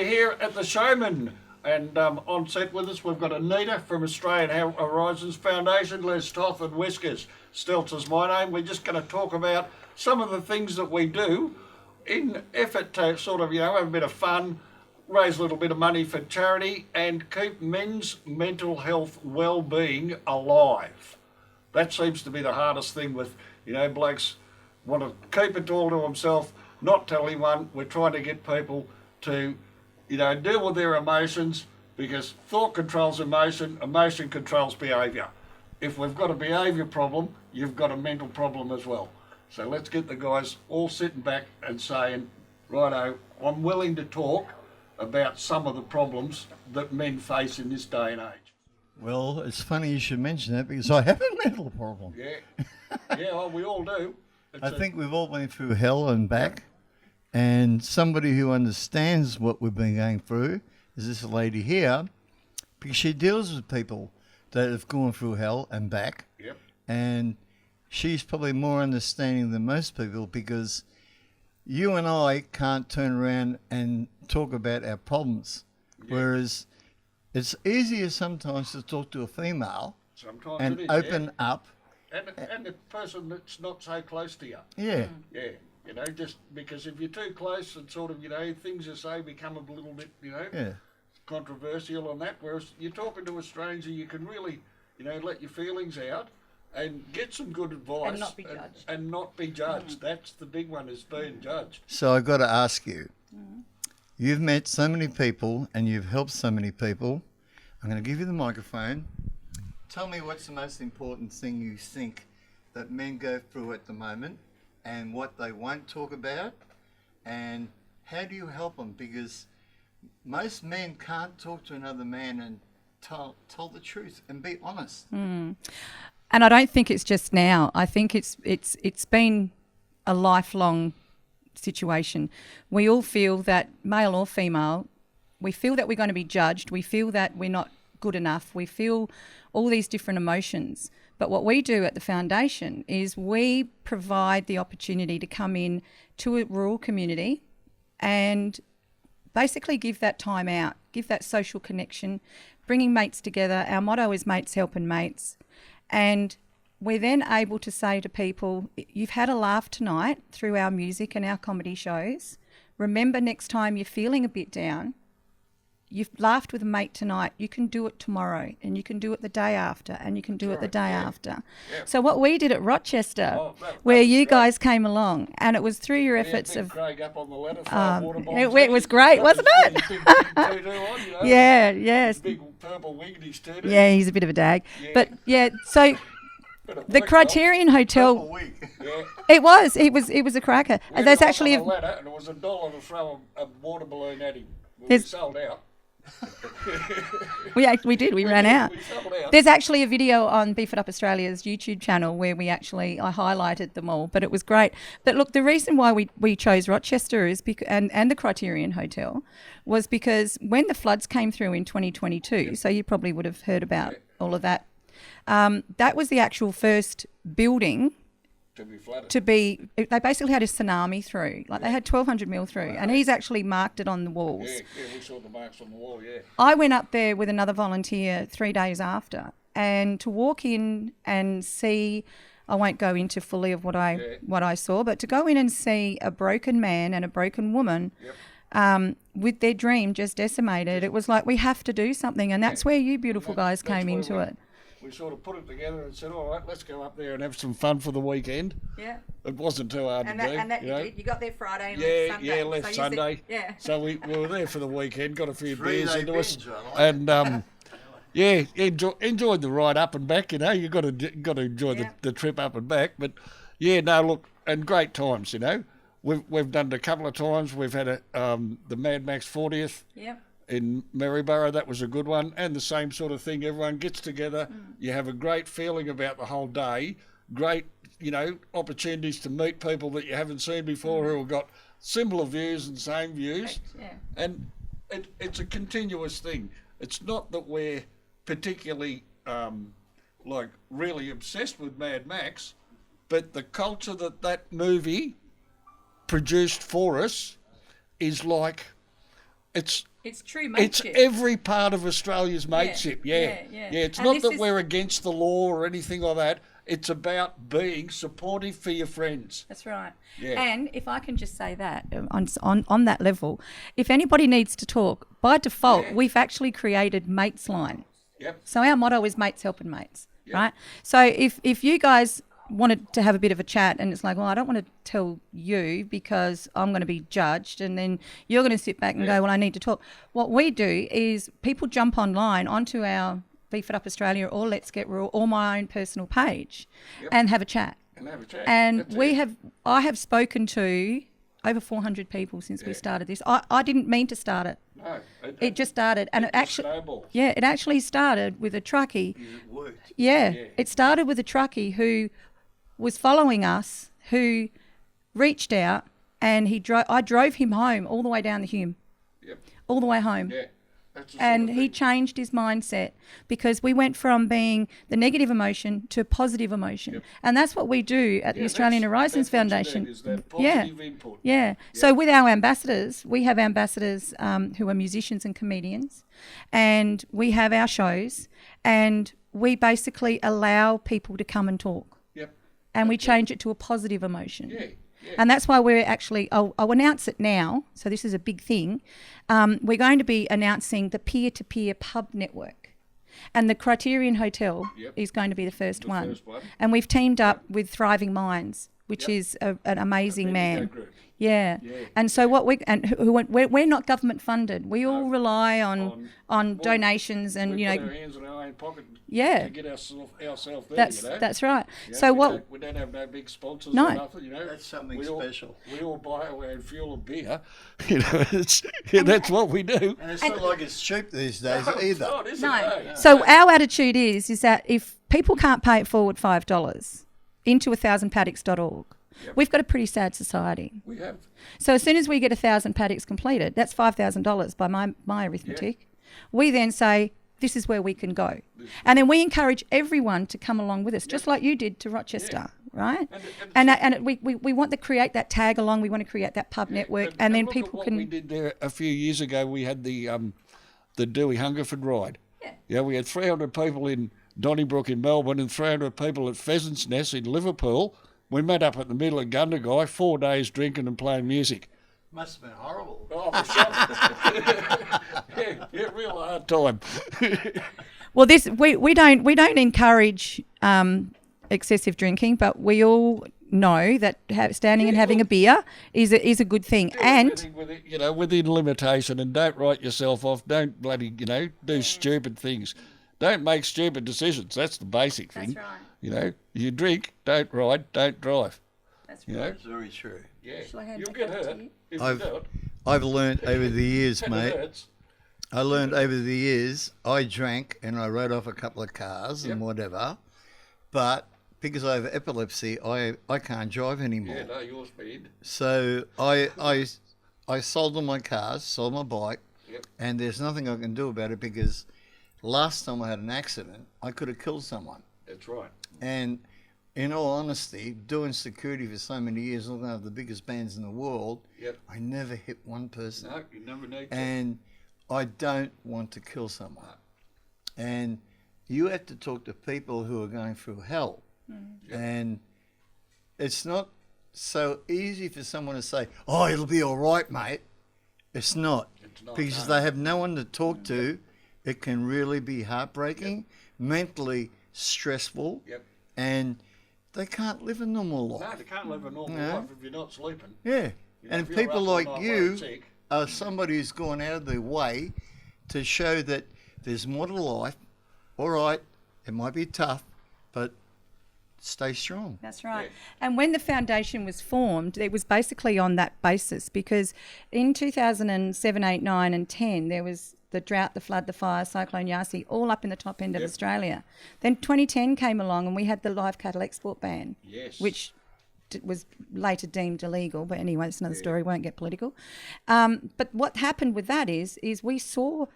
We're here at the Showman, and on set with us we've got Anita from Australian Horizons Foundation, Les Toth and Whiskers. Stelz's my name. We're just going to talk about some of the things that we do in effort to sort of, have a bit of fun, raise a little bit of money for charity and keep men's mental health well-being alive. That seems to be the hardest thing with, blokes want to keep it all to himself, not tell anyone. We're trying to get people to, deal with their emotions, because thought controls emotion, emotion controls behaviour. If we've got a behaviour problem, you've got a mental problem as well. So let's get the guys all sitting back and saying, righto, I'm willing to talk about some of the problems that men face in this day and age. Well, it's funny you should mention that because I have a mental problem. Yeah, well, we all do. I think we've all been through hell and back, and somebody who understands what we've been going through is this lady here, because she deals with people that have gone through hell and back. Yep. And she's probably more understanding than most people, because you and I can't turn around and talk about our problems. Yeah. Whereas it's easier sometimes to talk to a female and open up. And the person that's not so close to you. Yeah. Yeah. Just because if you're too close and sort of, things you say become a little bit, controversial on that. Whereas you're talking to a stranger, you can really, let your feelings out and get some good advice. And not be judged. And not be judged. That's the big one, is being judged. So I've got to ask you, you've met so many people and you've helped so many people. I'm going to give you the microphone. Tell me what's the most important thing you think that men go through at the moment, and what they won't talk about, and how do you help them? Because most men can't talk to another man and tell the truth and be honest. And I don't think it's just now. I think it's been a lifelong situation. We all feel that, male or female, we feel that we're going to be judged. We feel that we're not good enough. We feel all these different emotions. But what we do at the foundation is we provide the opportunity to come in to a rural community and basically give that time out, give that social connection, bringing mates together. Our motto is mates helping mates. And we're then able to say to people, you've had a laugh tonight through our music and our comedy shows. Remember, next time you're feeling a bit down, you've laughed with a mate tonight, you can do it tomorrow, and you can do it the day after, and you can do it the day after. Yeah. So what we did at Rochester, where you guys came along, and it was through your efforts of... Craig up on the ladder, it was great, wasn't it? Yes. Big purple wig and his tutu. Yeah, he's a bit of a dag. Yeah. But yeah, so... The Criterion Hotel. It was a cracker. There's actually a ladder, and it was $1 to throw a water balloon at him. We sold out. we did. We ran out. There's actually a video on Beef It Up Australia's YouTube channel where I highlighted them all, but it was great. But look, the reason why we chose Rochester is and the Criterion Hotel was because when the floods came through in 2022, so you probably would have heard about all of that. That was the actual first building they basically had a tsunami through. They had 1,200 mil through, and he's actually marked it on the walls. Yeah, we saw the marks on the wall, yeah. I went up there with another volunteer 3 days after, and to walk in and see, I won't go into fully of what I saw, but to go in and see a broken man and a broken woman with their dream just decimated, it was like, we have to do something, and that's where you beautiful guys came into it. We sort of put it together and said, all right, let's go up there and have some fun for the weekend. Yeah. It wasn't too hard to do. And that you did. You got there Friday and left Sunday. Yeah, left Sunday. So we were there for the weekend, got a few beers into us. And, enjoyed the ride up and back, you got to enjoy the trip up and back. But, and great times, We've done it a couple of times. We've had the Mad Max 40th. Yep. In Maryborough, that was a good one, and the same sort of thing. Everyone gets together, you have a great feeling about the whole day, great, opportunities to meet people that you haven't seen before who have got similar views and same views, and it's a continuous thing. It's not that we're particularly really obsessed with Mad Max, but the culture that movie produced for us is like, it's It's true It's mateship. every part of Australia's mateship. Yeah. It's And not this that is- we're against the law or anything like that. It's about being supportive for your friends. That's right. Yeah. And if I can just say that on that level, if anybody needs to talk, by default, we've actually created Mates Line. Yep. So our motto is mates helping mates, right? So if you guys wanted to have a bit of a chat and it's like, well, I don't want to tell you because I'm going to be judged, and then you're going to sit back and go, well, I need to talk. What we do is people jump online onto our Beef It Up Australia or Let's Get Raw or my own personal page and have a chat. And have a chat. And That's it. I have spoken to over 400 people since we started this. I didn't mean to start it. No. It just started, and it actually, snowballs. it actually started with a truckie. It worked. It started with a truckie who was following us, who reached out, and I drove him home all the way down the Hume, Yep. all the way home. Yeah. That's the And sort of he thing. changed his mindset because we went from being the negative emotion to positive emotion. And that's what we do at the Australian Horizons that's what you Foundation. need, is that positive input. Yeah. So with our ambassadors, we have ambassadors who are musicians and comedians, and we have our shows, and we basically allow people to come and talk, Yep. and we change it to a positive emotion. Yeah. And that's why we're actually, I'll announce it now, so this is a big thing. We're going to be announcing the peer-to-peer pub network. And the Criterion Hotel is going to be the first one. first one. And we've teamed up with Thriving Minds, which is an amazing man. group. Yeah. And so we're not government funded. We all rely on donations and, We you put know, our hands in our own pocket Yeah. to get ourselves there, that's you know. that's right. You know, So we don't have no big sponsors No. or nothing, you know. That's something we all, special. We all buy our own fuel and beer. You know, that's what we do. And it's not like it's cheap these days either. God, is it? No. So our attitude is that if people can't pay it forward $5 into 1000paddocks.org, we've got a pretty sad society. We have. So as soon as we get 1,000 paddocks completed, that's $5,000 by my arithmetic. We then say, this is where we can go. And then we encourage everyone to come along with us, just like you did to Rochester, right? And we want to create that tag along. We want to create that pub network, and then look at people what can... we did there a few years ago. We had the Dewey Hungerford ride. Yeah, we had 300 people in Donnybrook in Melbourne and 300 people at Pheasant's Nest in Liverpool. We met up at the middle of Gundagai, 4 days drinking and playing music. Must have been horrible. Oh, for sure. yeah, real hard time. Well, we don't encourage excessive drinking, but we all know that standing and having a beer is a good thing. And within limitation, and don't write yourself off. Don't bloody do stupid things. Don't make stupid decisions. That's the basic thing. That's right. You know, you drink, don't ride, don't drive. That's You know, That's very true. yeah, Shall I hand you'll that get back to hurt you? if you I've- do it. I've learnt over the years, And it mate. hurts. I learned over the years, I drank and I rode off a couple of cars and whatever, but because I have epilepsy, I can't drive anymore. Yeah, no, you're speed. So I sold all my cars, sold my bike, Yep. and there's nothing I can do about it because last time I had an accident, I could have killed someone. That's right. And in all honesty, doing security for so many years, looking after the biggest bands in the world, Yep. I never hit one person. No, you never need to. And I don't want to kill someone. And you have to talk to people who are going through hell. And it's not so easy for someone to say, oh, it'll be all right, mate. It's not. It's not, Because no. they have no one to talk to. It can really be heartbreaking, mentally stressful, Yep. and they can't live a normal life. No, you can't live a normal No. life if you're not sleeping. Yeah. You know, And if you're people up all like night you worrying sick. are somebody who's gone out of their way to show that there's more to life. All right, it might be tough, but stay strong. That's right. Yeah. And when the foundation was formed, it was basically on that basis because in 2007, 8, 9 and 10, there was the drought, the flood, the fire, Cyclone Yasi, all up in the top end of Australia. Then 2010 came along and we had the live cattle export ban, Yes. which was later deemed illegal. But anyway, it's another story, won't get political. But what happened with that is we saw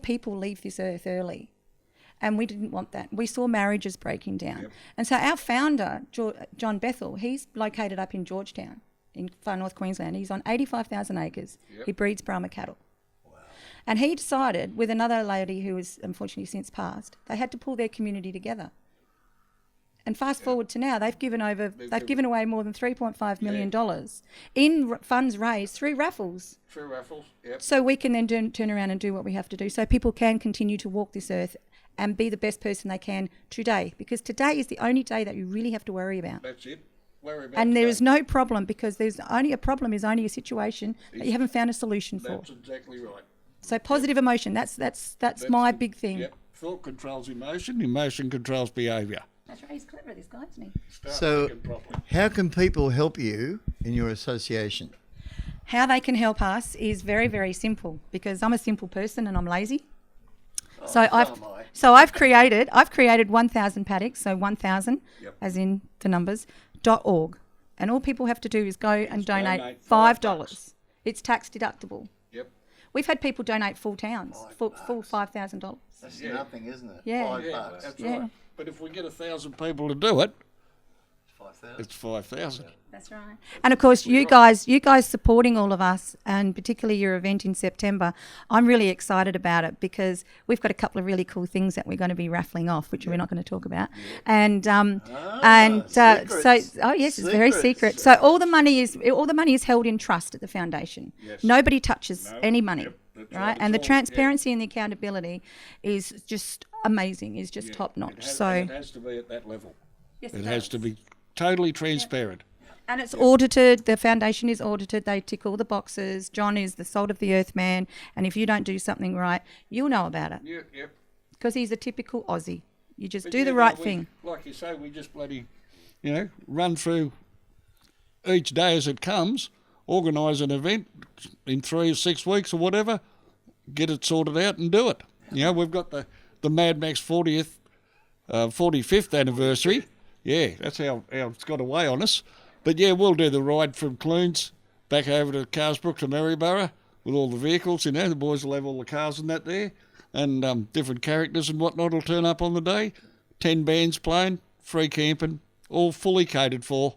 people leave this earth early. And we didn't want that. We saw marriages breaking down. And so our founder, John Bethel, he's located up in Georgetown in far north Queensland. He's on 85,000 acres. He breeds Brahma cattle. And he decided, with another lady who has unfortunately since passed, they had to pull their community together. And fast forward to now, they've given away more than $3.5 million in funds raised through raffles. Through raffles, yep. So we can then turn around and do what we have to do, so people can continue to walk this earth and be the best person they can today, because today is the only day that you really have to worry about. That's it. Worry about And today. there is no problem, because there's only a problem is only a situation that you haven't found a solution for. That's exactly right. So positive emotion, that's my big thing. Yep. Thought controls emotion, emotion controls behaviour. That's right, he's clever, this guy, isn't he? Start So, thinking properly. how can people help you in your association? How they can help us is very, very simple, because I'm a simple person and I'm lazy. So I've created 1,000 paddocks, so 1,000, Yep. as in the numbers, .org, and all people have to do is go and donate donate $5. It's tax deductible. Yep. We've had people donate full towns, full $5,000. That's nothing, isn't it? Yeah. $5. Yeah, that's Yeah. right. But if we get 1,000 people to do it, 5,000. it's 5,000. That's right. And of course, you guys supporting all of us, and particularly your event in September, I'm really excited about it, because we've got a couple of really cool things that we're going to be raffling off, which we're not going to talk about. And so secrets. It's very secret. So all the money is held in trust at the foundation. Yes. Nobody touches any money. Yep, that's Right, right. and the It's all- transparency and the accountability is just amazing, is just top notch. It has to be at that level. Yes, It has to be totally transparent. And it's audited. The foundation is audited. They tick all the boxes. John is the salt of the earth man. And if you don't do something right, you'll know about it, Yep, yep. because he's a typical Aussie. You just But do yeah, the right we- thing. Like you say, we just bloody, run through each day as it comes, organise an event in 3 or 6 weeks or whatever, get it sorted out and do it. We've got the Mad Max 45th anniversary. Yeah, that's how it's got away on us. But yeah, we'll do the ride from Clunes back over to Carsbrook to Maryborough with all the vehicles. The boys will have all the cars and that there, and different characters and whatnot will turn up on the day. 10 bands playing, free camping, all fully catered for.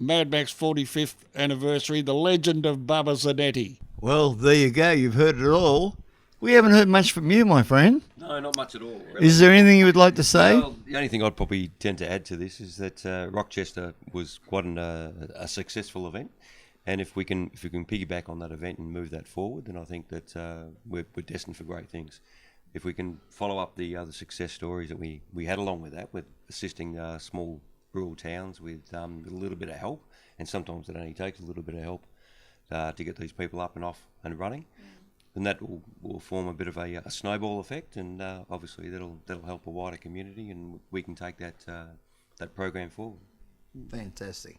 Mad Max 45th anniversary, the legend of Bubba Zanetti. Well, there you go. You've heard it all. We haven't heard much from you, my friend. No, not much at all. Really. Is there anything you would like to say? Well, the only thing I'd probably tend to add to this is that Rochester was quite a successful event, and if we can piggyback on that event and move that forward, then I think that we're destined for great things. If we can follow up the other success stories that we had along with that, with assisting small rural towns with a little bit of help, and sometimes it only takes a little bit of help to get these people up and off and running. Then that will form a bit of a snowball effect, and obviously that'll help a wider community, and we can take that program forward. Fantastic.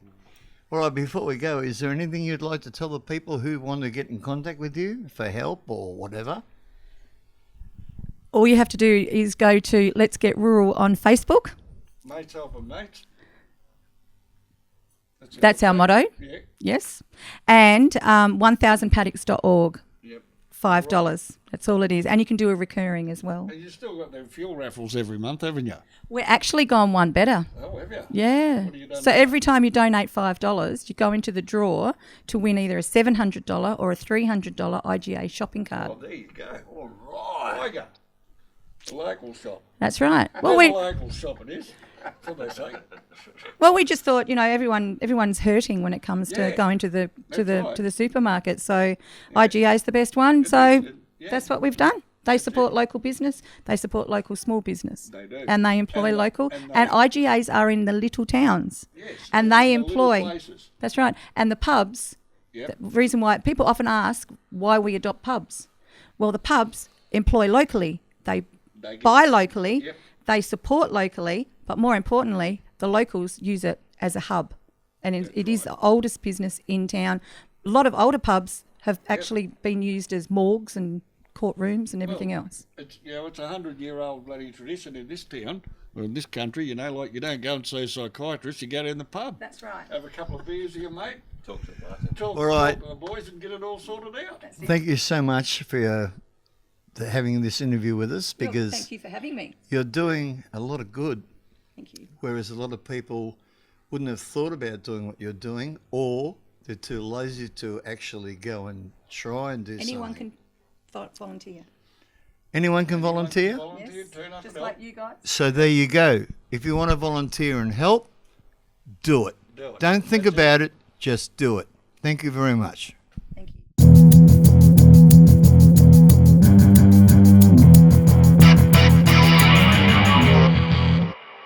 All right, before we go, is there anything you'd like to tell the people who want to get in contact with you for help or whatever? All you have to do is go to Let's Get Rural on Facebook. Mates helping mates. That's our motto. Yeah. Yes. And 1000paddocks.org. Yep. $5. That's all it is. And you can do a recurring as well. And you still got them fuel raffles every month, haven't you? We're actually gone one better. Oh, have you? Yeah. What have you done So now? every time you donate $5, you go into the draw to win either a $700 or a $300 IGA shopping card. Oh, there you go. All right. Tiger. The local shop. That's right. Well, Well, the local shop it is. That's what they say. we just thought, everyone's hurting when it comes to Yeah. going to the That's supermarket. So IGA is the best one. So yeah. that's what we've done. They support local business. They support local small business. They do. And they employ And- local. and And, they- IGAs are in the little towns. Yes. And they in the little employ. places. That's right. And the pubs. Yep. The reason why people often ask why we adopt pubs. Well, the pubs employ locally. They They get- buy locally. Yep. They support locally. But more importantly, the locals use it as a hub. And it is the oldest business in town. A lot of older pubs have actually been used as morgues and courtrooms and everything else. It's it's 100-year-old bloody tradition in this town or in this country. Like you don't go and see a psychiatrist, you go to the pub, That's right. have a couple of beers with your mate, Talk to the bartender. talk, All right. talk to the boys, and get it all sorted out. Thank you so much for having this interview with us, because Thank you for having me. you're doing a lot of good, Thank you. whereas a lot of people wouldn't have thought about doing what you're doing, or they're too lazy to actually go and try and do Anyone something. volunteer. Anyone can volunteer? Volunteer, turn up Just and like help. you guys. So there you go. If you want to volunteer and help, do it. Do it. Don't think That's it. about it, just do it. Thank you very much.